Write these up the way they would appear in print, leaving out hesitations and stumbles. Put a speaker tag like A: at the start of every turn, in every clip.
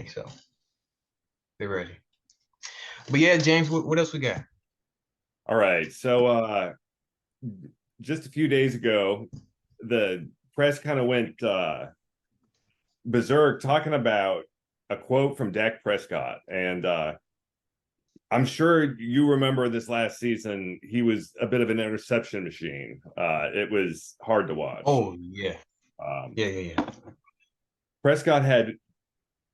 A: so they're ready. But yeah, James, what else we got?
B: All right. So just a few days ago, the press kind of went berserk talking about a quote from Dak Prescott. And I'm sure you remember this last season, he was a bit of an interception machine. It was hard to watch.
A: Oh yeah,
B: Um,
A: yeah.
B: Prescott had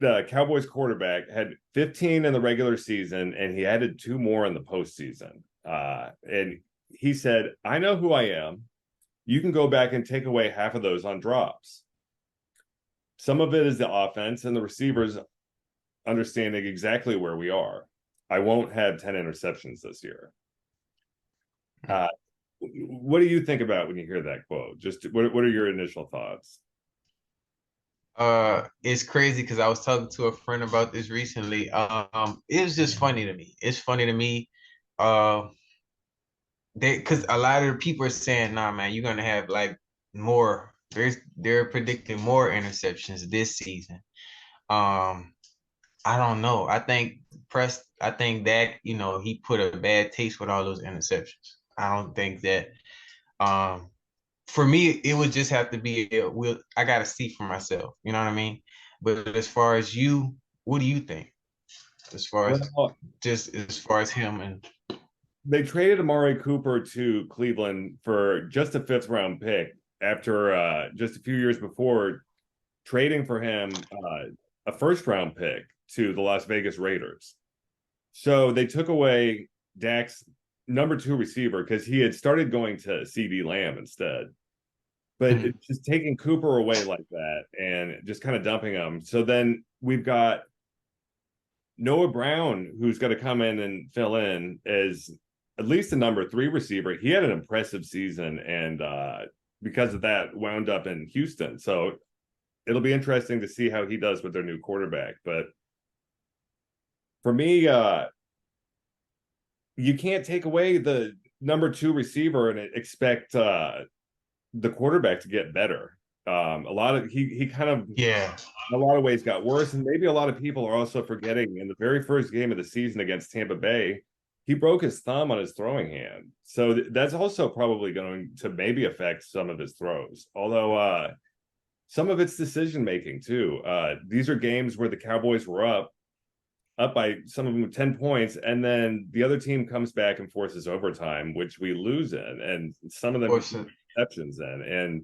B: the Cowboys quarterback had 15 in the regular season, and he added two more in the postseason. And he said, I know who I am. You can go back and take away half of those on drops. Some of it is the offense and the receivers understanding exactly where we are. I won't have 10 interceptions this year. Uh, what do you think about when you hear that quote? Just what are your initial thoughts?
A: It's crazy because I was talking to a friend about this recently. It was just funny to me. It's funny to me. Uh, because a lot of the people are saying, "Nah, man, you're gonna have like more." They're predicting more interceptions this season. Um, I don't know. I think that, he put a bad taste with all those interceptions. I don't think that um for me it would just have to be I gotta see for myself, you know what I mean? But as far as you, what do you think? As far as
B: Well,
A: just as far as him and
B: they traded Amari Cooper to Cleveland for just a fifth round pick after just a few years before trading for him a first round pick to the Las Vegas Raiders. So they took away Dak's number two receiver because he had started going to CD Lamb instead. But
A: Mhm.
B: it's just taking Cooper away like that and just kind of dumping him. So then we've got Noah Brown, who's going to come in and fill in as at least the number three receiver. He had an impressive season, and because of that, wound up in Houston. So it'll be interesting to see how he does with their new quarterback. But for me, you can't take away the number two receiver and expect the quarterback to get better. A lot of he kind of
A: Yeah.
B: in a lot of ways got worse, and maybe a lot of people are also forgetting in the very first game of the season against Tampa Bay, he broke his thumb on his throwing hand, so that's also probably going to maybe affect some of his throws. Although some of it's decision making too. These are games where the Cowboys were up by some of them 10 points, and then the other team comes back and forces overtime, which we lose in, and some of them
A: Or
B: exceptions in. And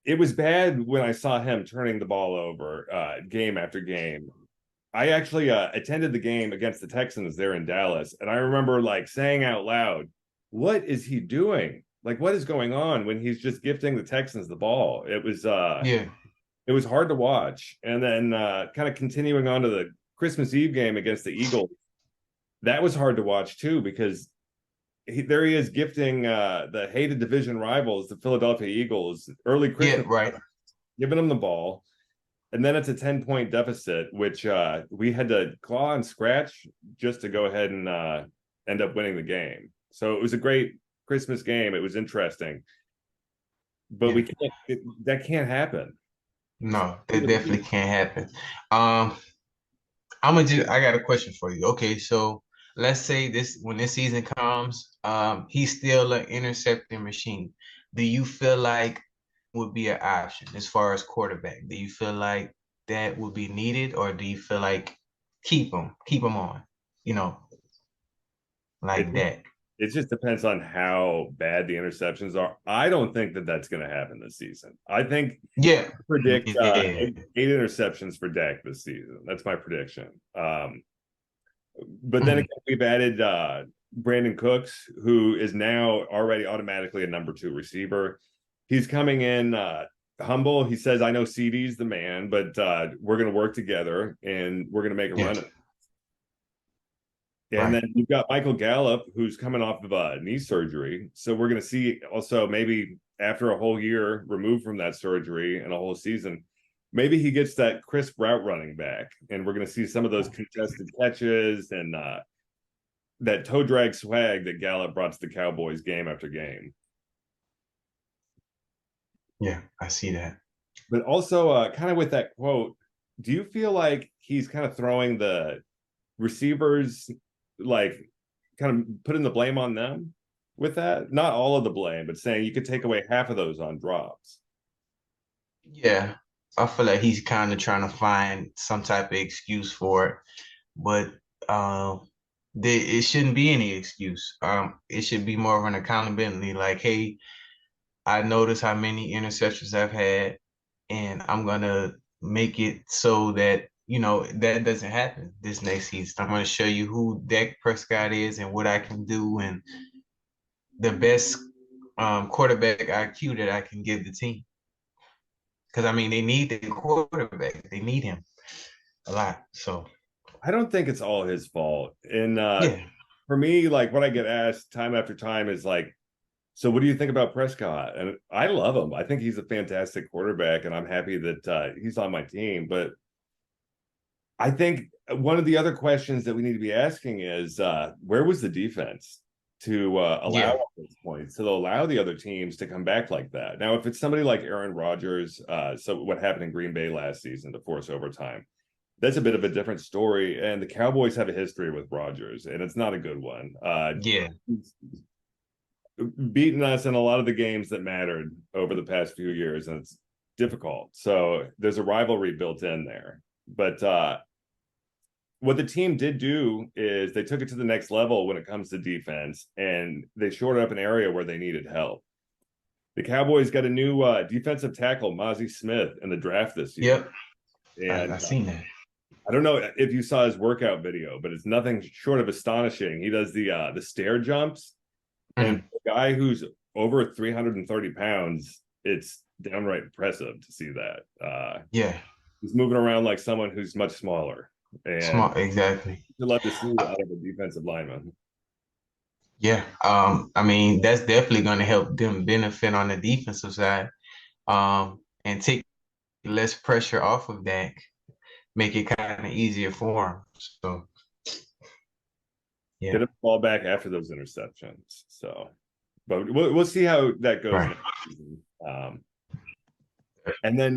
B: it was bad when I saw him turning the ball over game after game. I actually attended the game against the Texans there in Dallas, and I remember like saying out loud, "What is he doing? Like, what is going on when he's just gifting the Texans the ball?"
A: yeah.
B: It was hard to watch. And then kind of continuing on to the Christmas Eve game against the Eagles, that was hard to watch too because there he is gifting the hated division rivals, the Philadelphia Eagles, early
A: Yeah,
B: Christmas,
A: right.
B: giving them the ball. And then it's a 10-point deficit, which we had to claw and scratch just to go ahead and end up winning the game. So it was a great Christmas game. It was interesting, but
A: Yeah.
B: that can't happen.
A: No, that definitely can't happen. Um, I got a question for you. Okay, so let's say this when this season comes, he's still an intercepting machine. Do you feel like would be an option as far as quarterback? Do you feel like that would be needed, or do you feel like keep him on, you know,
B: It
A: like that?
B: it just depends on how bad the interceptions are. I don't think that that's going to happen this season. I think
A: Yeah,
B: predict
A: yeah,
B: eight interceptions for Dak this season. That's my prediction. But then
A: mhm,
B: again, we've added Brandon Cooks, who is now already automatically a number two receiver. He's coming in humble. He says, "I know CD's the man, but we're going to work together and we're going to make a
A: yeah,
B: run." And
A: right.
B: then you've got Michael Gallup, who's coming off of knee surgery. So we're going to see also maybe after a whole year removed from that surgery and a whole season, maybe he gets that crisp route running back. And we're going to see some of those contested catches and that toe drag swag that Gallup brought to the Cowboys game after game.
A: Yeah, I see that.
B: But also, kind of with that quote, do you feel like he's kind of throwing the receivers, like, kind of putting the blame on them with that? Not all of the blame, but saying you could take away half of those on drops.
A: Yeah, I feel like he's kind of trying to find some type of excuse for it, but it shouldn't be any excuse. It should be more of an accountability. Like, hey, I notice how many interceptions I've had, and I'm gonna make it so that that doesn't happen this next season. I'm gonna show you who Dak Prescott is and what I can do, and the best quarterback IQ that I can give the team. Because I mean, they need the quarterback. They need him a lot. So
B: I don't think it's all his fault. And
A: yeah,
B: for me, like what I get asked time after time is like, so what do you think about Prescott? And I love him. I think he's a fantastic quarterback, and I'm happy that he's on my team. But I think one of the other questions that we need to be asking is where was the defense to allow
A: yeah,
B: all those points, to allow the other teams to come back like that? Now, if it's somebody like Aaron Rodgers, so what happened in Green Bay last season to force overtime, that's a bit of a different story. And the Cowboys have a history with Rodgers, and it's not a good one.
A: yeah,
B: He's beaten us in a lot of the games that mattered over the past few years, and it's difficult. So there's a rivalry built in there. But what the team did do is they took it to the next level when it comes to defense, and they shored up an area where they needed help. The Cowboys got a new defensive tackle, Mozzie Smith, in the draft this year.
A: yep. I
B: And
A: seen that.
B: I don't know if you saw his workout video, but it's nothing short of astonishing. He does the stair jumps, and
A: Mhm.
B: for a guy who's over 330 pounds, it's downright impressive to see that.
A: Yeah,
B: He's moving around like someone who's much smaller, and
A: smart. Exactly.
B: you love to see
A: Uh,
B: out of a defensive lineman.
A: yeah. I mean, that's definitely going to help them benefit on the defensive side. And take less pressure off of Dak, make it kind of easier for him. So
B: Get
A: yeah,
B: him the ball back after those interceptions. So, but we'll see how that goes
A: right.
B: next season. And then